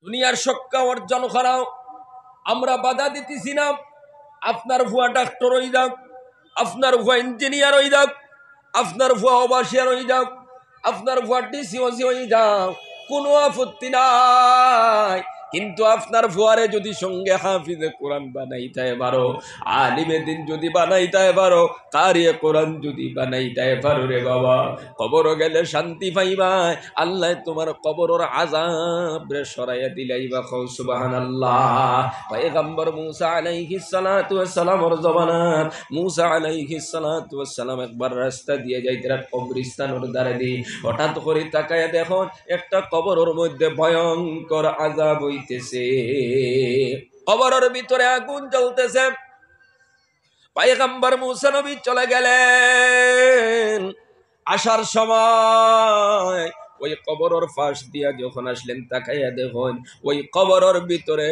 দুনিয়ার শিক্ষা অর্জন করাও আমরা বাধা দিতেছি না। আপনার ভুয়া ডাক্তার হয়ে যাক, আপনার ভুয়া ইঞ্জিনিয়ার হয়ে যাক, আপনার ভুয়া অবাসিয়ার হয়ে যাক, আপনার ভুয়া ডিসি হয়ে যাক, কোনো আপত্তি নাই। কিন্তু আপনার ভুয়ারে যদি সঙ্গে হাফিজে কোরআন বানাইতে পারো, আলিমে দিন যদি বানাইতে পারো, কারিয়ে কোরআন যদি বানাইতে পারো রে বাবা, কবর গেলে শান্তি পাইবা। আল্লাহ তোমার কবরের আযাব রে সরাইয়া দিলাইবা। কও সুবহানাল্লাহ। পয়গম্বর মুসা আলাইহিস সালাতু ওয়াস সালামের জমানাত মুসা আলাইহিস সালাতু ওয়াস সালাম একবার রাস্তা দিয়ে যাইতেরা কবরস্থানের ধারে দিয়ে হঠাৎ করে তাকায়া দেখুন একটা কবরের মধ্যে ভয়ঙ্কর আযাব হইতেছে, কবরের ভিতরে আগুন জ্বলতেছে। পয়গম্বর মুসা নবী চলে গেলেন। আসার সময় ওই কবরের পাশ দিয়া যখন আসলেন, তাকাইয়া দেখুন ওই কবরের ভিতরে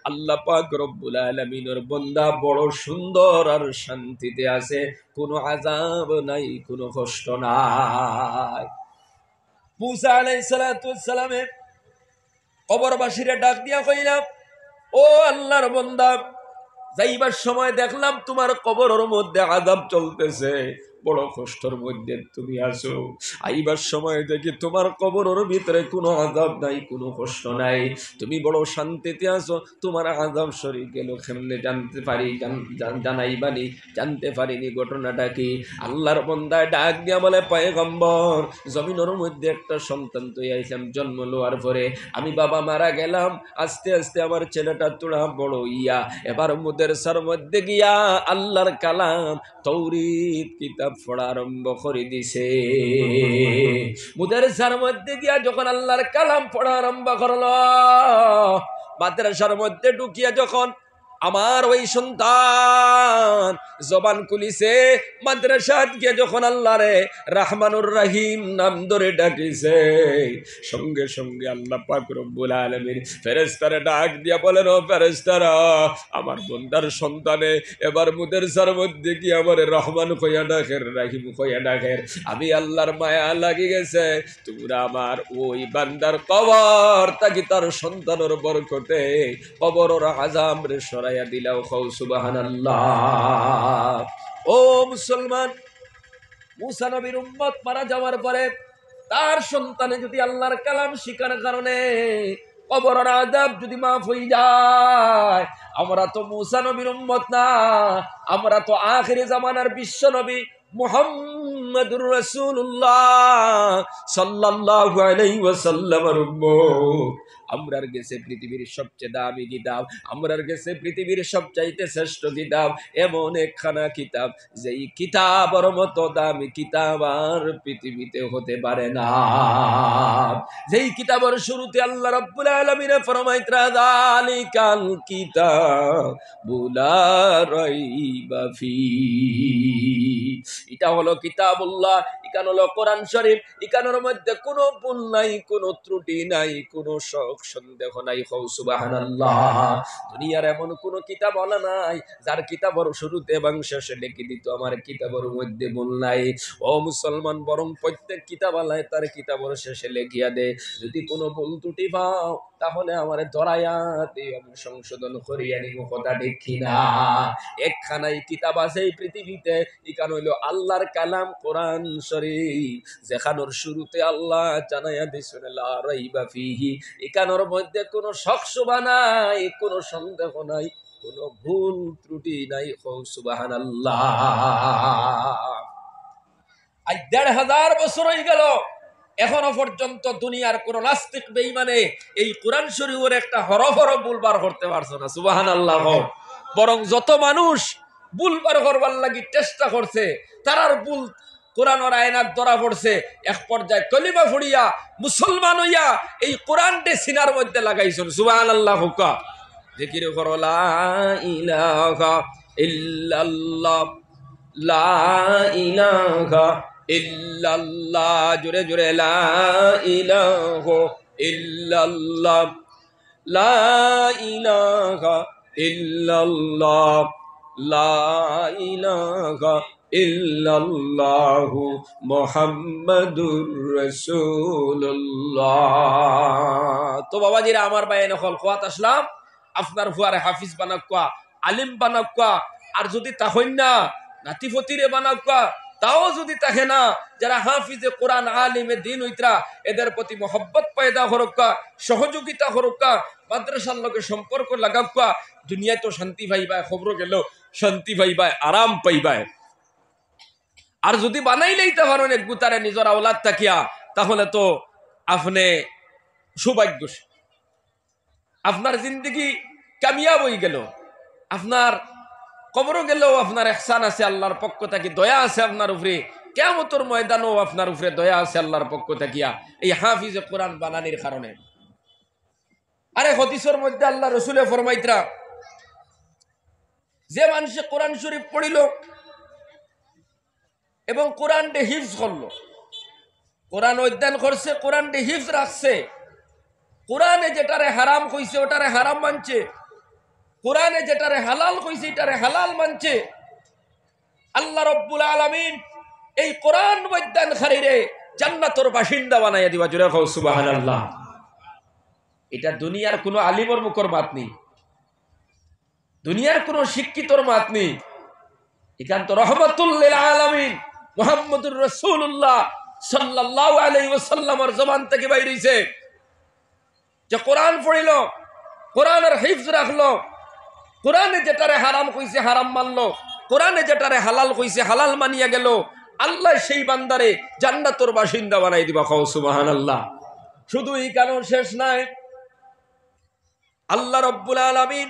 আল্লাহ পাক রব্বুল আলামিনের বান্দা বড় সুন্দর আর শান্তিতে আছে, কোনো আযাব নাই, কোনো কষ্ট নাই। মুসা আলাইহিস সালাতু ওয়াস সালামের কবরবাসীরা ডাক দিয়া কইলাম, ও আল্লাহর বান্দা, যাইবার সময় দেখলাম তোমার কবরের মধ্যে আযাব চলতেছে, বড় কষ্টের মধ্যে তুমি আছো। আইবার সময় দেখি তোমার কবরের ভিতরে কোনো আযাব নাই, কোনো কষ্ট নাই, তুমি বড় শান্তিতে আছো। তোমার আযাব সরি গেল কেমনে জানতে পারি, জানাইবানি, জানতে পারিনি ঘটনাটা কি। আল্লাহর বান্দায় ডাক দিয়া বলে, পয়গম্বর, জমিনের মধ্যে একটা সন্তান তুই আইলাম, জন্ম লওয়ার পরে আমি বাবা মারা গেলাম, আস্তে আস্তে আমার ছেলেটা তোরা বড় ইয়া, এবার মুদারসার মধ্যে গিয়া আল্লাহর কালাম তৌরাত কিতাব পড়া আরম্ভ করে দিছে। মুদারসার মধ্যে গিয়া যখন আল্লাহর কালাম পড়া আরম্ভ করলো, মাদ্রাসার মধ্যে ঢুকিয়া যখন আমার ওই সন্তান জবান খুলিছে, মাদ্রাসাত গিয়ে যখন আল্লাহরে রহমানুর রহিম নাম ধরে ডাকিছে, সঙ্গে সঙ্গে আল্লাহ পাক রব্বুল আলামিন ফেরেশতারে ডাক দিয়া বলেন, ও ফেরেশতারা, আমার বান্দার সন্তানে এবার মুদারসার মধ্যে কি আমার রহমান কইয়া ডাকের, রহিম কইয়া ডাকের। আমি আল্লাহর মায়া লাগি গেছে, তোমরা আমার ওই বান্দার কবর তাকি তার সন্তানের বরকতে কবরের আযাব রে সরাইয়া দিলাও। কও সুবহানাল্লাহ। ও মুসলমান, মুসা নবীর উম্মত মারা যাওয়ার পরে তার সন্তানে যদি আল্লাহর কালাম শিখার কারণে কবরের আযাব যদি মাফ হয়ে যায়, আমরা তো মুসা নবীর উম্মত না, আমরা তো আখিরি জামানার বিশ্ব নবী মুহাম্মদুর রাসূলুল্লাহ সাল্লাল্লাহু আলাইহি ওয়াসাল্লামের উম্মত। আমরার গেছে পৃথিবীর সবচেয়ে দামি কিতাব, আমরার গেছে পৃথিবীর সবচাইতে শ্রেষ্ঠ কিতাব, এমন একখানা কিতাব যেই কিতাবের মতো দামি কিতাব আর পৃথিবীতে হতে পারে না। যেই কিতাবের শুরুতে আল্লাহ রাব্বুল আলামিন ফরমাইতরা, যালিকাল কিতাবু লা রাইবা ফি, এটা হলো কিতাবুল্লাহ, এখানে হলো কোরআন শরীফ, এখানের মধ্যে কোনো ভুল নাই, কোনো ত্রুটি নাই, কোনো সন্দেহ নাই। কও সুবহানাল্লাহ। দুনিয়ার এমন কোনো কিতাব ওয়ালা নাই যার কিতাবের শুরুতে এবং শেষে লিখে দিত আমার কিতাবের মধ্যে ভুল নাই। ও মুসলমান, বরং প্রত্যেক কিতাবালায় তার কিতাবের শেষে লিখিয়া দে, যদি কোনো ভুল ত্রুটি পাও তাহলে আমার ধরাইয়া দিয়ে আমি সংশোধন করিয়া নিব। কথা ঠিক কিনা? একখানাই কিতাব আছে এই পৃথিবীতে, এখানে হইল আল্লাহর কালাম কোরআন শরীফ, যেখানোর শুরুতে আল্লাহ জানাইয়া দিয়েছেন লা রাইবা ফিহি, এখানোর মধ্যে কোনো শকশুবা নাই, কোনো সন্দেহ নাই, কোনো ভুল ত্রুটি নাই। সুবহানাল্লাহ। আজ ১৫০০ বছর হয়ে গেল, এখনো পর্যন্ত দুনিয়ার কোন নাস্তিক বেঈমানে এই কোরআন শরীফের একটা হরফ ভুল বার করতে পারছে না। সুবহানাল্লাহ। বরং যত মানুষ ভুল বার করবার লাগি চেষ্টা করছে, তারার ভুল কোরআনের আয়নাত ধরা পড়ছে। এক পর্যায়ে কলিমা ফুড়িয়া মুসলমান হইয়া এই কোরআনটে সিনার মধ্যে লাগাইছেন। সুবহানাল্লাহ। হুকা জিকির করো লা ইলাহা ইল্লাল্লাহ, লা ইলাহা ইল্লাল্লাহ, জোরে জোরে লা ইলাহা ইল্লাল্লাহ, লা ইলাহা ইল্লাল্লাহ, লা ইলাহা ইল্লাল্লাহু মুহাম্মাদুর রাসূলুল্লাহ। তো বাবাজিরা আমার বাইন হল কোয়াত আসলাম আপনার ফুয়ারে হাফিজ বানাক্কা, আলিম বানাক্কা, আর যদি তাহইন না নাতি ফতিরে বানাক্কা, তাও যদি তাকে না, যারা হাফিজে কোরআন আলিমে দিন হইতরা এদের প্রতি মোহব্বত পয়দা হরক্কা, সহযোগিতা হরক্কা, মাদ্রাসার লোকের সম্পর্ক লাগাক্কা, দুনিয়ায় তো শান্তি পাইবায়, খবর গেল শান্তি পাইবায়, আরাম পাইবায়। আর যদি বানাই লইতে পারেন এক গুতারে নিজের আওলাদ তাকিয়া, তাহলে তো আপনি সৌভাগ্যশী, আপনার জিন্দগি কামিয়াব হয়ে গেল, আপনার কবরও গেলেও আপনার ইহসান আছে আল্লাহর পক্ষ থেকে, দয়া আছে আপনার উপরে, কিয়ামতের ময়দানও আপনার উপরে দয়া আছে আল্লাহর পক্ষ থাকিয়া, এই হাফিজে কোরআন বানানির কারণে। আরে হাদিসের মধ্যে আল্লাহ রসুলে ফরমাইতরা, যে মানুষে কোরআন শরীফ পড়িল এবং কোরআনকে হিফজ করলো, কোরআন অধ্যয়ন করছে, কোরআনকে হিফজ রাখছে, কোরআনে যেটারে হারাম কইছে ওটারে হারাম মানছে, কোরআনে যেটারে হালাল কইছে এটারে হালাল মানছে, আল্লাহ রব্বুল আলামিন এই কোরআন অধ্যয়নকারীরে জান্নাতের বাসিন্দা বানাইয়া দিবা। জোরে কও সুবহানাল্লাহ। এটা দুনিয়ার কোনো আলিমর মুখর মাত নেই, দুনিয়ার কোনো শিক্ষিতর মাত নেই, এখান তো রহমাতুল লিল আলামিন মুহাম্মদুর রাসূলুল্লাহ সাল্লাল্লাহু আলাইহি ওয়াসাল্লামের জবান থেকে বাইর হইছে যে কোরআন পড়িল, কোরআনের হিফজ রাখলো, কোরআনে যেটারে হারাম কইছে হারাম মানলো, কোরআনে যেটারে হালাল কইছে হালাল মানিয়া গেল, আল্লাহ সেই বান্দারে জান্নাতের বাসিন্দা বানাই দিবা। কও সুবহানাল্লাহ। শুধু এই কারণ শেষ নাই, আল্লাহ রব্বুল আলামিন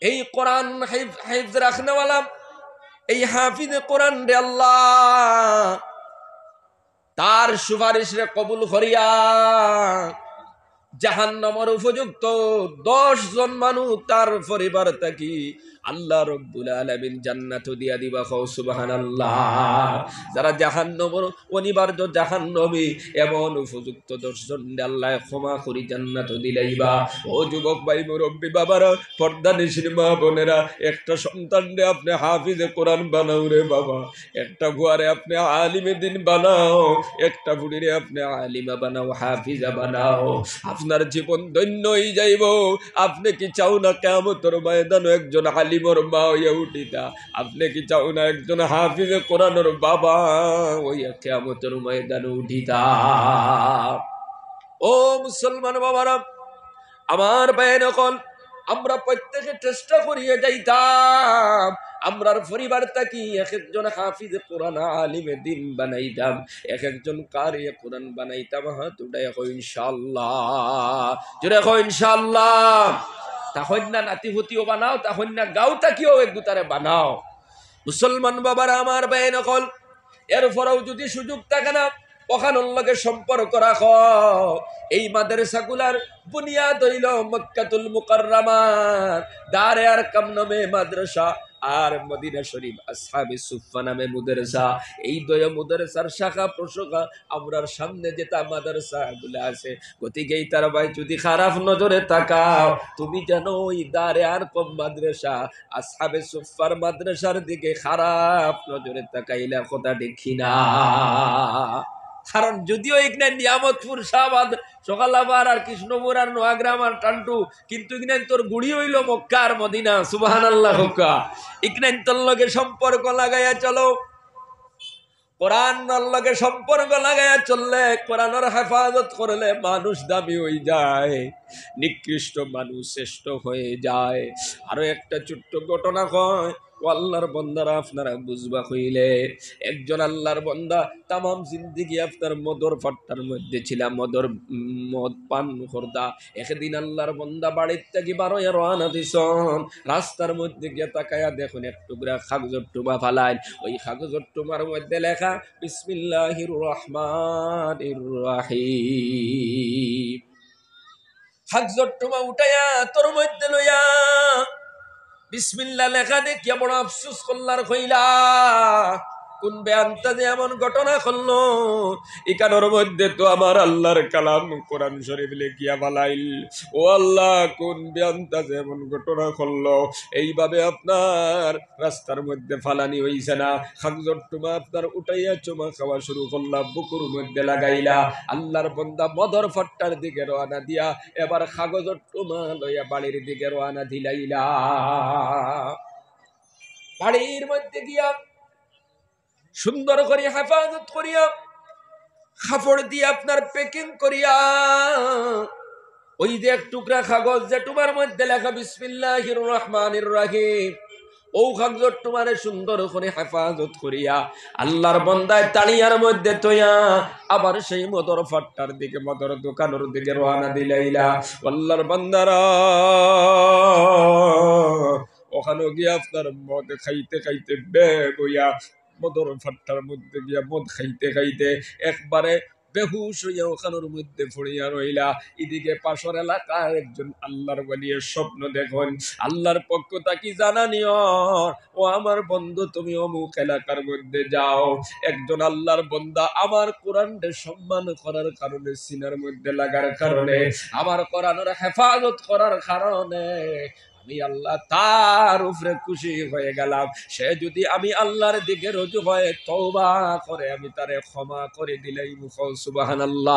এই কোরআন হিফজ রাখনেওয়ালা, এই হাফিজে কোরআন রে আল্লাহ তার সুপারিশ রে কবুল করিয়া জাহান্নামের উপযুক্ত 10 জন মানুষ তার পরিবার থাকি আল্লাহ রব্বুল আলামিন জান্নাত দিয়া দিবা। কও সুবহানাল্লাহ। যারা জাহান্নামের অনিবার্য জাহান্নামী এমন উপযুক্ত 10 জন আল্লাহ ক্ষমা করি জান্নাত দিলাইবা। ও যুবক ভাই মুরব্বী বাবারা, পর্দা নিশির মা বোনেরা, একটা সন্তানরে আপনি হাফিজে কোরআন বানাও রে বাবা, একটা বুয়ারে আপনি আলিমে দিন বানাও, একটা বুড়িরে আপনি আলিমা বানাও, হাফিজা বানাও, আপনার জীবন ধন্য হয়ে যাইব। আপনি কি চাও না কিয়ামতের ময়দানে একজন আলিমর মা হইয়া উঠিতা? আপনি কি চাও না একজন হাফিজে কোরআনের বাবা হইয়া কিয়ামতের ময়দানে উঠিতা? ও মুসলমান বাবারা, আমার ভাইয়েরা, আমরা প্রত্যেকে চেষ্টা করিয়ে যাইতাম আমরার পরিবার থাকি এক একজন হাফিজে কোরআন আলিমে দিন বানাইতাম, এক একজন কারি কোরআন বানাইতাম। হাত উঠাই কই ইনশাআল্লাহ, জোরে কই ইনশাআল্লাহ। তখন না নাতিভূতিও বানাও, তখন না গাঁও তাকিও এক গুতারে বানাও। মুসলমান বাবারা আমার ভাইয়েরা, এরপরেও যদি সুযোগ থাকে না ওখানোর লগে সম্পর্ক রাখো। এই মাদ্রাসাগুলার বুনিয়াদ হইল মক্কাতুল মুকাররমার দারে আরকাম নামে মাদ্রাসা আর মদিনা শরীফ আসহাবে সুফফা নামে মাদ্রাসা। এই দুই মাদ্রাসার শাখা প্রশাখা আমরার সামনে যেটা মাদ্রাসা গুলো আছে, গতিকে তার ভাই যদি খারাপ নজরে তাকাও, তুমি জানো ওই দারে আরকাম মাদ্রাসা আসহাবে সুফফার মাদ্রাসার দিকে খারাপ নজরে তাকাইলা কথা দেখি না। কারণ যদিও এখানে নিয়ামতপুর শাহবাদ সকালাবার আর কৃষ্ণপুর আর নোয়াগ্রাম আর টান্টু, কিন্তু এখানে তোর গুড়ি হইল মক্কা আর মদিনা। সুবহানাল্লাহ। হোকা এখানে তোর লগে সম্পর্ক লাগাইয়া চলো, কোরআনের লগে সম্পর্ক লাগাইয়া চললে, কোরআনের হেফাজত করলে মানুষ দামি হয়ে যায়, নিকৃষ্ট মানুষ শ্রেষ্ঠ হয়ে যায়। আরো একটা ছোট্ট ঘটনা কয়, ও আল্লাহর বন্দারা আপনারা বুঝবা হইলে, একজন আল্লাহর বন্দা তামাম জিন্দিগি আপনার মদর ফাট্টার মধ্যে ছিলাম, মদ পান করদা। একদিন আল্লাহর বন্দা বাড়ির থেকে বারোয়া রওনা দিছন, রাস্তার মধ্যে গিয়ে তাকায়া দেখুন এক টুকরা কাগজের টুবা ফালাইন, ওই কাগজের টুবার মধ্যে লেখা বিসমিল্লাহির রহমানির রহিম। কাগজের টুবা উঠাইয়া তোর মধ্যে লইয়া বিসমিল্লাহ লেখা দেখিয়া বড় আফসোস করলার কইলা, কোন বেয়ান্তা যে এমন ঘটনা করলো, এখানোর মধ্যে তো আমার আল্লাহর কালাম কোরআন শরীফ লিখিয়া বালাইল। ও আল্লাহ, কোন বেয়ান্তা যে এমন ঘটনা করলো, এইভাবে আপনার রাস্তার মধ্যে ফালানি হইছে না, খাগজর টুমা আপনার উঠাইয়া চুমা খাওয়া শুরু করলাম, বুকুর মধ্যে লাগাইলা। আল্লাহর বন্দা মদর ফট্টার দিকে রওনা দিয়া এবার কাগজর টুমা লইয়া বাড়ির দিকে রওনা দিলাইলা। বাড়ির মধ্যে গিয়া সুন্দর করে হেফাজত করিয়া কাপড় দিয়ে আপনার প্যাকিং করিয়া, ওই যে এক টুকরা কাগজ যে তোমার মধ্যে লেখা বিসমিল্লাহির রহমানির রহিম, ও কাগজ তোমারে সুন্দর করে হেফাজত করিয়া আল্লাহর বন্দায় তাড়িয়ার মধ্যে তোয়া আবার সেই মদর ফাট্টার দিকে, মদর দোকানের দিকে রওনা দিলাইলা। আল্লাহর বান্দারা ওখানে গিয়ে আপনার মদ খাইতে খাইতে বেগ হইয়া মদর ফাট্টার মধ্যে গিয়া মদ খাইতে খাইতে একবারে বেহুশ হইয়া ওখানোর মধ্যে পড়িয়া রইলা। এদিকে পাশের এলাকায় একজন আল্লাহর ওয়ালির স্বপ্ন দেখুন, আল্লাহর পক্ষ থাকি জানানিও, ও আমার বন্ধু তুমি অমুক এলাকার মধ্যে যাও, একজন আল্লাহর বন্দা আমার কোরআনকে সম্মান করার কারণে, সিনার মধ্যে লাগার কারণে, আমার কোরআনের হেফাজত করার কারণে আমি আল্লাহ তার উপরে খুশি হয়ে গেলাম। সে যদি আমি আল্লাহর দিকে রুজু হয়ে তওবা করে আমি তারে ক্ষমা করে দিলেই মুখ সুবহানাল্লাহ।